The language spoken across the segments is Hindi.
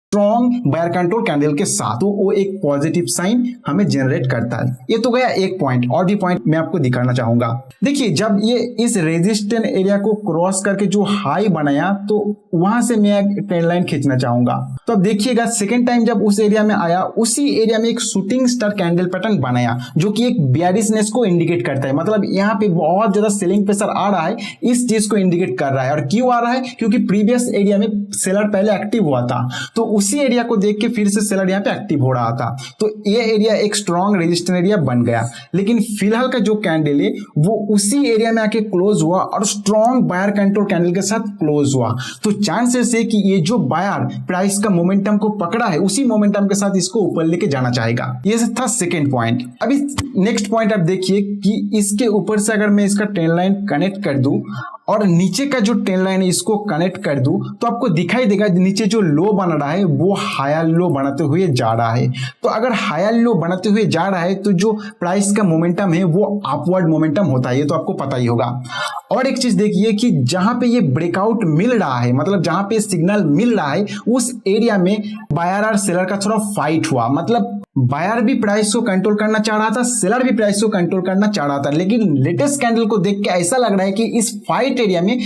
स्ट्रॉन्ग बायर कंट्रोल कैंडल के साथ, तो वो एक पॉजिटिव साइन हमें जनरेट करता है। ये तो गया एक पॉइंट, और भी पॉइंट मैं आपको दिखाना चाहूंगा। देखिए जब ये इस रेजिस्टेंस एरिया को क्रॉस करके जो हाई बनाया, तो वहां से मैं एक ट्रेंड लाइन खींचना चाहूंगा। तो अब देखिएगा सेकेंड टाइम जब उस एरिया में आया, उसी एरिया में एक शूटिंग स्टार कैंडल पैटर्न बनाया, जो कि एक बेयरिशनेस को इंडिकेट करता है। मतलब यहाँ पे बहुत ज्यादा सेलिंग प्रेशर आ रहा है, इस चीज को इंडिकेट कर रहा है। और क्यों आ रहा है? क्योंकि प्रीवियस एरिया में सेलर पहले एक्टिव हुआ था, तो उसी एरिया को देख के फिर से सेलर यहाँ पे एक्टिव हो रहा था। तो ये एरिया एक स्ट्रॉन्ग रेजिस्टेंस एरिया बन गया। लेकिन फिलहाल का जो कैंडल है वो उसी एरिया में आके क्लोज हुआ और स्ट्रॉन्ग बायर कंट्रोल कैंडल के साथ क्लोज हुआ। तो चांसेस है कि ये जो बायर प्राइस का मोमेंटम को पकड़ा है, उसी मोमेंटम के साथ इसको ऊपर लेके जाना चाहेगा। ये था सेकेंड पॉइंट। अभी नेक्स्ट पॉइंट आप देखिए कि इसके ऊपर से अगर मैं इसका ट्रेंड लाइन कनेक्ट कर दूं और नीचे का जो ट्रेंड लाइन है इसको कनेक्ट कर दूं, तो आपको दिखाई देगा नीचे जो लो बन रहा है वो हायर लो बनाते हुए जा रहा है। तो अगर हायर लो बनाते हुए जा रहा है तो जो प्राइस का मोमेंटम है वो अपवर्ड मोमेंटम होता है, ये तो आपको पता ही होगा। और एक चीज देखिए कि जहां पे ये ब्रेकआउट मिल रहा है, मतलब जहां पे सिग्नल मिल रहा है, उस एरिया में बायर और सेलर का थोड़ा फाइट हुआ। मतलब बायर भी प्राइस को कंट्रोल करना चाह रहा था, सेलर भी प्राइस को कंट्रोल करना चाह रहा था। लेकिन लेटेस्ट कैंडल को देख के ऐसा लग रहा है कि इस फाइट एरिया में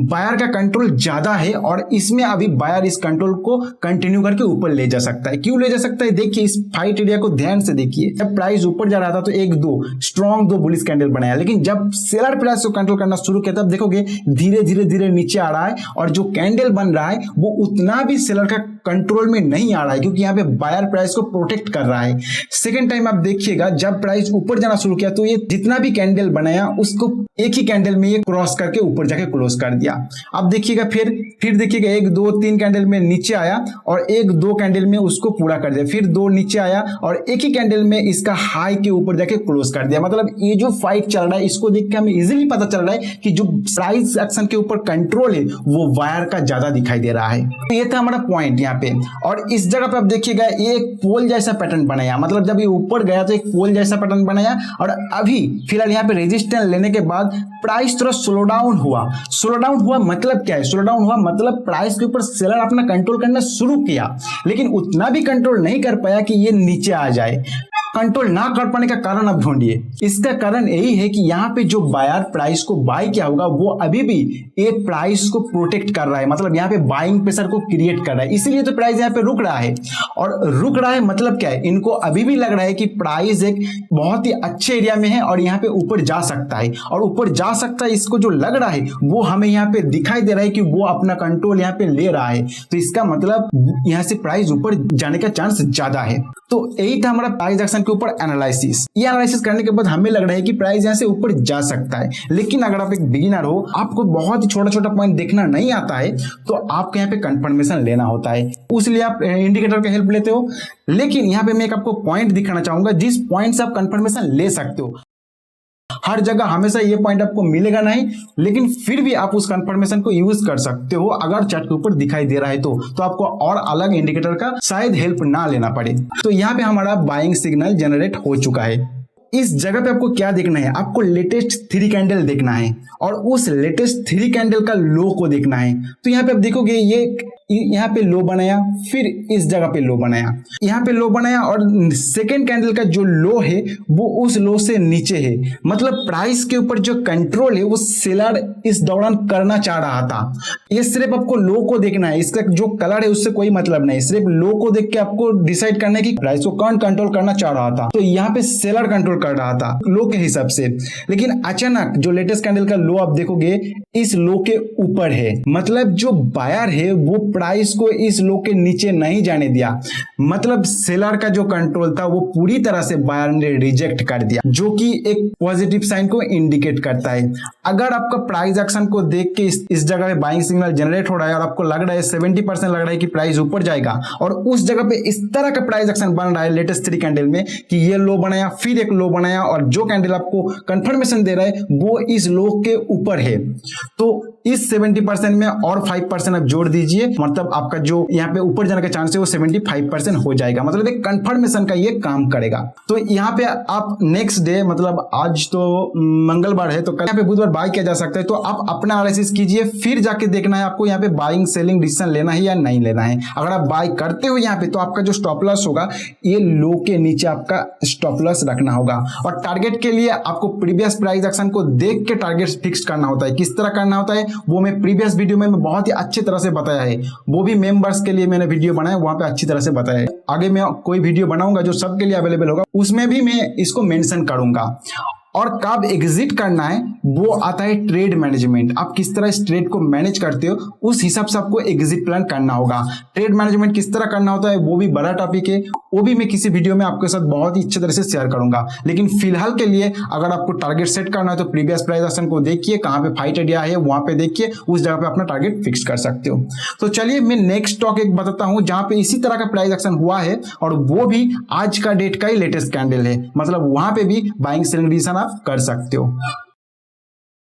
बायर का कंट्रोल ज्यादा है और इसमें अभी बायर इस कंट्रोल को कंटिन्यू करके ऊपर ले जा सकता है। क्यों ले जा सकता है? देखिए इस फाइट एरिया को ध्यान से देखिए। जब प्राइस ऊपर जा रहा था तो एक दो स्ट्रॉन्ग दो बुलिश कैंडल बनाया, लेकिन जब सेलर प्राइस को कंट्रोल करना शुरू किया तब देखोगे धीरे धीरे धीरे नीचे आ रहा है और जो कैंडल बन रहा है वो उतना भी सेलर का कंट्रोल में नहीं आ रहा है, क्योंकि यहाँ पे बायर प्राइस को प्रोटेक्ट कर रहा है। सेकेंड टाइम आप देखिएगा जब प्राइस ऊपर जाना शुरू किया तो ये जितना भी कैंडल बनाया उसको एक ही कैंडल में ये क्रॉस करके ऊपर जाके क्लोज कर दिया। अब देखिएगा फिर देखिएगा एक दो तीन कैंडल में नीचे आया और एक दो कैंडल में उसको पूरा कर दिया, फिर दो नीचे आया और एक ही कैंडल में इसका हाई के ऊपर जाके क्लोज कर दिया। मतलब ये जो फाइट चल रहा है इसको देख के हमें इजीली पता चल रहा है कि जो प्राइस एक्शन के ऊपर कंट्रोल है वो वायर का ज्यादा दिखाई दे रहा है। तो ये था हमारा पॉइंट यहाँ पे। और इस जगह पे आप देखिएगा ये एक पोल जैसा पैटर्न बनाया, मतलब जब ये ऊपर गया तो एक पोल जैसा पैटर्न बनाया और अभी फिलहाल यहाँ पे रेजिस्टेंस लेने के बाद प्राइस थोड़ा स्लो डाउन हुआ। स्लो डाउन हुआ मतलब क्या है? स्लो डाउन हुआ मतलब प्राइस के ऊपर सेलर अपना कंट्रोल करना शुरू किया, लेकिन उतना भी कंट्रोल नहीं कर पाया कि ये नीचे आ जाए। कंट्रोल ना कर पाने का कारण आप ढूंढिए। इसका कारण यही है कि यहाँ पे जो बायर प्राइस को बाय किया होगा वो अभी भी एक प्राइस को प्रोटेक्ट कर रहा है, मतलब यहाँ पे बाइंग प्रेशर को क्रिएट कर रहा है, इसीलिए तो प्राइस यहाँ पे रुक रहा है। और रुक रहा है मतलब क्या है? इनको अभी भी लग रहा है कि प्राइस एक बहुत ही अच्छे एरिया में है और यहाँ पे ऊपर जा सकता है, और ऊपर जा सकता है इसको जो लग रहा है वो हमें यहाँ पे दिखाई दे रहा है कि वो अपना कंट्रोल यहाँ पे ले रहा है। तो इसका मतलब यहाँ से प्राइस ऊपर जाने का चांस ज्यादा है। तो यही था हमारा प्राइस एक्शन के ऊपर एनालिसिस। ये एनालिसिस करने के बाद हमें लग रहा है कि प्राइस यहाँ से ऊपर जा सकता है। लेकिन अगर आप एक बिगिनर हो, आपको बहुत ही छोटा छोटा पॉइंट देखना नहीं आता है, तो आपको यहाँ पे कंफर्मेशन लेना होता है, उसलिए आप इंडिकेटर का हेल्प लेते हो। लेकिन यहाँ पे मैं एक आपको पॉइंट दिखाना चाहूंगा जिस पॉइंट से आप कंफर्मेशन ले सकते हो। हर जगह हमेशा ये पॉइंट आपको मिलेगा नहीं, लेकिन फिर भी आप उस कंफर्मेशन को यूज कर सकते हो अगर चार्ट के ऊपर दिखाई दे रहा है तो आपको और अलग इंडिकेटर का शायद हेल्प ना लेना पड़े। तो यहाँ पे हमारा बाइंग सिग्नल जनरेट हो चुका है। इस जगह पे आपको क्या देखना है? आपको लेटेस्ट 3 कैंडल देखना है और उस लेटेस्ट 3 कैंडल का लो को देखना है। तो यहाँ पे आप देखोगे ये यहाँ पे लो बनाया, फिर इस जगह पे लो बनाया, यहाँ पे लो बनाया और सेकेंड कैंडल का जो लो है वो उस लो से नीचे है। मतलब प्राइस के ऊपर जो कंट्रोल है वो सेलर इस दौरान करना चाह रहा था। ये सिर्फ आपको लो को देखना है, इसका जो कलर है उससे कोई मतलब नहीं, सिर्फ लो को देख के आपको डिसाइड करना है कि प्राइस को कौन कंट्रोल करना चाह रहा था। तो यहाँ पे सेलर कंट्रोल कर रहा था लो के हिसाब से, लेकिन अचानक जो लेटेस्ट कैंडल का लो आप देखोगे इस लो के ऊपर है। मतलब जो बायर है वो प्राइस को इस लो के नीचे नहीं जाने दिया। मतलब सेलर का जो कंट्रोल था वो पूरी तरह से बायर ने रिजेक्ट कर दिया, जो कि एक पॉजिटिव साइन को इंडिकेट करता है। अगर आपका प्राइस एक्शन को देख के इस जगह पे बाइंग सिग्नल जनरेट हो रहा है और आपको लग रहा है 70% लग रहा है कि प्राइस ऊपर जाएगा और उस जगह पे इस तरह का प्राइस एक्शन बन रहा है लेटेस्ट 3 कैंडल में कि ये लो बनाया फिर एक लो बनाया और जो कैंडल आपको कंफर्मेशन दे रहा है वो इस लो के ऊपर है, तो इस 70% में और 5% आप जोड़ दीजिए, मतलब आपका जो यहाँ पे ऊपर जाने का चांस है वो 75% हो जाएगा। मतलब एक कंफर्मेशन का ये काम करेगा। तो यहाँ पे आप नेक्स्ट डे, मतलब आज तो मंगलवार है, तो कल यहाँ पे बुधवार बाय किया जा सकता है। तो आप अपना एनालिसिस कीजिए, फिर जाके देखना है आपको यहाँ पे बाइंग सेलिंग डिसीजन लेना है या नहीं लेना है। अगर आप बाय करते हो यहाँ पे, तो आपका जो स्टॉप लॉस होगा ये लो के नीचे आपका स्टॉप लॉस रखना होगा। और टारगेट के लिए आपको प्रीवियस प्राइस एक्शन को देख के टारगेट फिक्स करना होता है। किस तरह करना होता है वो मैं प्रीवियस वीडियो में बहुत ही अच्छी तरह से बताया है, वो भी मेंबर्स के लिए मैंने वीडियो बनाया, वहां पे अच्छी तरह से बताया है। आगे मैं कोई वीडियो बनाऊंगा जो सबके लिए अवेलेबल होगा, उसमें भी मैं इसको मेंशन करूंगा। और कब एग्जिट करना है वो आता है ट्रेड मैनेजमेंट। आप किस तरह इस ट्रेड को मैनेज करते हो उस हिसाब से आपको एग्जिट प्लान करना होगा। ट्रेड मैनेजमेंट किस तरह करना होता है वो भी बड़ा टॉपिक है, वो भी मैं किसी वीडियो में आपके साथ बहुत ही अच्छी तरह से शेयर करूंगा। लेकिन फिलहाल के लिए अगर आपको टारगेट सेट करना है तो प्रीवियस प्राइस एक्शन को देखिए, कहां पे फाइट आइडिया है वहां पे देखिए, उस जगह पे अपना टारगेट फिक्स कर सकते हो। तो चलिए मैं नेक्स्ट स्टॉक एक बताता हूं जहां पे इसी तरह का प्राइस एक्शन हुआ है, और वो भी आज का डेट का ही लेटेस्ट कैंडल है। मतलब वहां पे भी बाइंग सेलिंग डिसीजन आप कर सकते हो।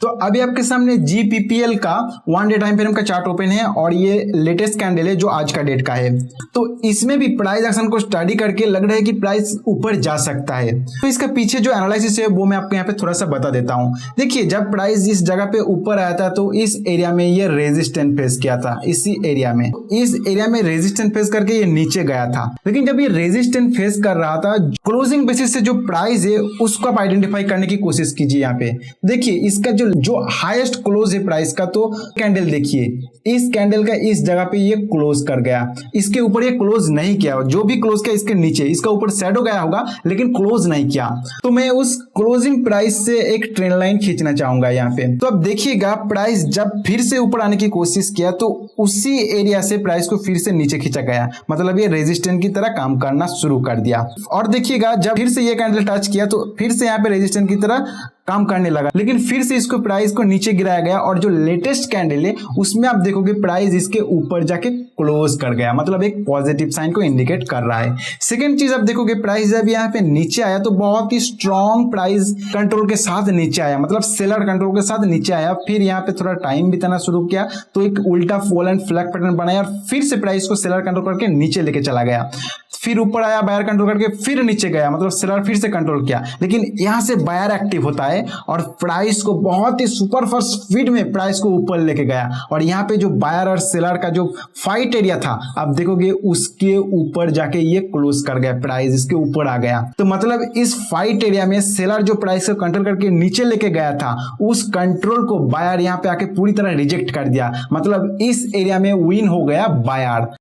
तो अभी आपके सामने GPPL का 1 डे टाइम फ्रेम का चार्ट ओपन है, और ये लेटेस्ट कैंडल है जो आज का डेट का है। तो इसमें भी प्राइस एक्शन को स्टडी करके लग रहा है कि प्राइस ऊपर जा सकता है। तो इसका पीछे जो एनालिसिस है वो मैं आपको यहाँ पे थोड़ा सा बता देता हूँ। देखिए, जब प्राइस इस जगह पे ऊपर आया था तो इस एरिया में ये रेजिस्टेंस फेस किया था। इसी एरिया में, इस एरिया में रेजिस्टेंस फेस करके ये नीचे गया था। लेकिन जब ये रेजिस्टेंस फेस कर रहा था, क्लोजिंग बेसिस से जो प्राइस है उसको आप आइडेंटिफाई करने की कोशिश कीजिए। यहाँ पे देखिए, इसका जो हाईएस्ट क्लोज है प्राइस का, तो कैंडल देखिए, इस कैंडल का इस जगह पे ये क्लोज कर गया। इसके ऊपर ये क्लोज नहीं किया, जो भी क्लोज किया इसके नीचे, इसका ऊपर शैडो गया होगा लेकिन क्लोज नहीं किया। तो मैं उस क्लोजिंग प्राइस से एक ट्रेंड लाइन खींचना चाहूंगा यहाँ पे। तो अब देखिएगा, प्राइस जब फिर से ऊपर आने की कोशिश किया तो उसी एरिया से प्राइस को फिर से नीचे खींचा गया। मतलब ये रेजिस्टेंस की तरह काम करना शुरू कर दिया। और देखिएगा, जब फिर से ये कैंडल टच किया तो फिर से यहाँ पे रेजिस्टेंस की तरह काम करने लगा, लेकिन फिर से इसको प्राइस को नीचे गिराया गया। और जो लेटेस्ट कैंडल है उसमें आप देखोगे प्राइस इसके ऊपर जाके क्लोज कर गया। मतलब एक पॉजिटिव साइन को इंडिकेट कर रहा है। सेकंड चीज आप देखोगे, प्राइस जब यहाँ पे नीचे आया तो बहुत ही स्ट्रॉन्ग प्राइस कंट्रोल के साथ नीचे आया, मतलब सेलर कंट्रोल के साथ नीचे आया। फिर यहाँ पे थोड़ा टाइम बिताना शुरू किया तो एक उल्टा फॉल एंड फ्लैग पैटर्न बनाया, और फिर से प्राइस को सेलर कंट्रोल करके नीचे लेके चला गया। फिर ऊपर आया, बायर कंट्रोल करके फिर नीचे गया, मतलब सेलर फिर से कंट्रोल किया। लेकिन यहां से बायर एक्टिव होता है और प्राइस को बहुत ही सुपर फास्ट स्पीड में प्राइस को ऊपर लेके गया। और यहाँ पे जो बायर और सेलर का जो फाइट एरिया था, आप देखोगे उसके ऊपर जाके ये क्लोज कर गया, प्राइस इसके ऊपर आ गया। तो मतलब इस फाइट एरिया में सेलर जो प्राइस को कंट्रोल करके नीचे लेके गया था, उस कंट्रोल को बायर यहाँ पे आके पूरी तरह रिजेक्ट कर दिया। मतलब इस एरिया में विन हो गया बायर।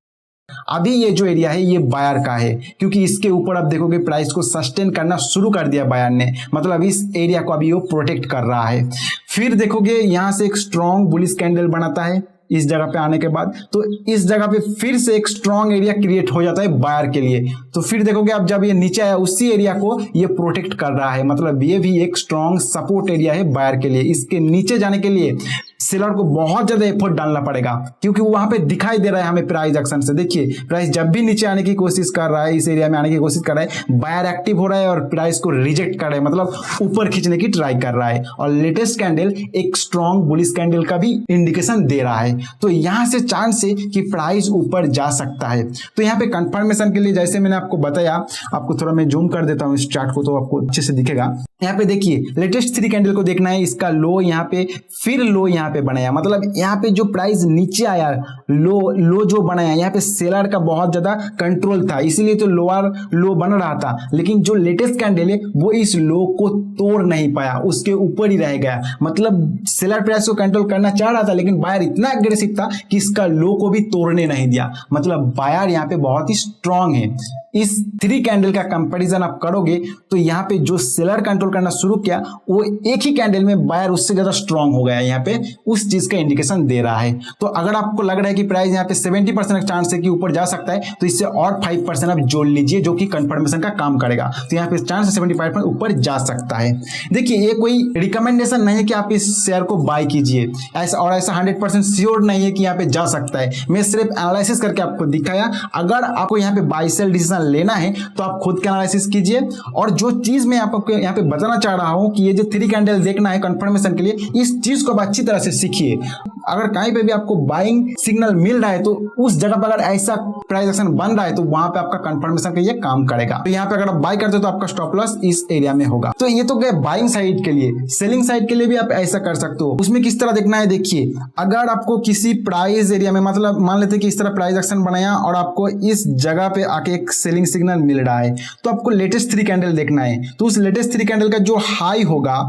अभी ये जो एरिया है ये बायर का है, क्योंकि इसके ऊपर आप देखोगे प्राइस को सस्टेन करना शुरू कर दिया बायर ने। मतलब इस एरिया को अभी वो प्रोटेक्ट कर रहा है। फिर देखोगे यहां से एक स्ट्रॉन्ग बुलिश कैंडल बनाता है इस जगह पे आने के बाद, तो इस जगह पे फिर से एक स्ट्रॉन्ग एरिया क्रिएट हो जाता है बायर के लिए। तो फिर देखोगे अब जब ये नीचे आया उसी एरिया को ये प्रोटेक्ट कर रहा है। मतलब ये भी एक स्ट्रॉन्ग सपोर्ट एरिया है बायर के लिए। इसके नीचे जाने के लिए सेलर को बहुत ज्यादा एफर्ट डालना पड़ेगा, क्योंकि वहां पे दिखाई दे रहा है हमें प्राइस एक्शन से। देखिए, प्राइस जब भी नीचे आने की कोशिश कर रहा है, इस एरिया में आने की कोशिश कर रहा है, बायर एक्टिव हो रहा है और प्राइस को रिजेक्ट कर रहा है, मतलब ऊपर खींचने की ट्राई कर रहा है। और लेटेस्ट कैंडल एक स्ट्रॉन्ग बुलिश कैंडल का भी इंडिकेशन दे रहा है। तो यहां से चांस है कि प्राइस ऊपर जा सकता है। तो यहाँ पे कंफर्मेशन के लिए जैसे मैंने आपको बताया, आपको थोड़ा मैं जूम कर देता हूँ इस चार्ट को तो आपको अच्छे से दिखेगा। यहाँ पे देखिए, लेटेस्ट 3 कैंडल को देखना है। इसका लो यहाँ पे, फिर लो यहाँ पे बनाया। मतलब यहाँ पे जो प्राइस नीचे आया, लो जो बनाया, यहाँ पे सेलर का बहुत ज्यादा कंट्रोल था, इसीलिए तो लोअर लो बन रहा था। लेकिन जो लेटेस्ट कैंडल है वो इस लो को तोड़ नहीं पाया, उसके ऊपर ही रह गया। मतलब सेलर प्राइस को कंट्रोल करना चाह रहा था, लेकिन बायर इतना एग्रेसिव था कि इसका लो को भी तोड़ने नहीं दिया। मतलब बायर यहाँ पे बहुत ही स्ट्रॉन्ग है। इस 3 कैंडल का कंपैरिजन आप करोगे तो यहाँ पे जो सेलर कंट्रोल करना शुरू किया वो एक ही कैंडल में बायर उससे ज्यादा स्ट्रॉन्ग हो गया। यहाँ पे उस चीज का इंडिकेशन दे रहा है। तो अगर आपको लग रहा है कि प्राइस यहाँ पे 70% चांस है कि ऊपर जा सकता है, तो इससे और 5% आप जोड़ लीजिए, जो कि कंफर्मेशन का काम करेगा। तो यहाँ पे चांस 75% ऊपर जा सकता है। देखिए, ये कोई रिकमेंडेशन नहीं है कि आप इस शेयर को बाय कीजिए, ऐसा 100% श्योर नहीं है कि यहाँ पे जा सकता है। मैं सिर्फ एनालिसिस करके आपको दिखाया। अगर आपको यहाँ पे बाय सेल डिसीजन लेना है तो आप खुद का एनालिसिस कीजिए। और जो चीज मैं आपको यहाँ पे बताना चाह रहा हूं कि ये जो 3 कैंडल देखना है कंफर्मेशन के लिए, इस चीज को आप अच्छी तरह से सीखिए। अगर कहीं पे भी आपको बाइंग सिग्नल मिल रहा है तो उस जगह पर अगर ऐसा प्राइस एक्शन बन रहा है तो वहां पे आपका कंफर्मेशन का ये काम करेगा। तो यहाँ पे अगर आप बाय करते हो तो आपका स्टॉप लॉस इस एरिया में होगा। तो ये तो गया बाइंग साइड के लिए। सेलिंग साइड के लिए भी आप ऐसा कर सकते हो। उसमें किस तरह देखना है, देखिए अगर आपको किसी प्राइस एरिया में, मतलब मान लेते हैं कि इस तरह प्राइस एक्शन बनाया और आपको इस जगह पे आके एक सेलिंग सिग्नल मिल रहा है, तो आपको लेटेस्ट 3 कैंडल देखना है। तो उस लेटेस्ट 3 कैंडल का जो हाई होगा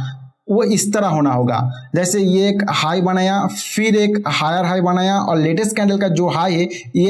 वो इस तरह होना होगा, जैसे ये एक हाई बनाया, फिर एक हायर हाई बनाया और लेटेस्ट कैंडल का जो हाई है ये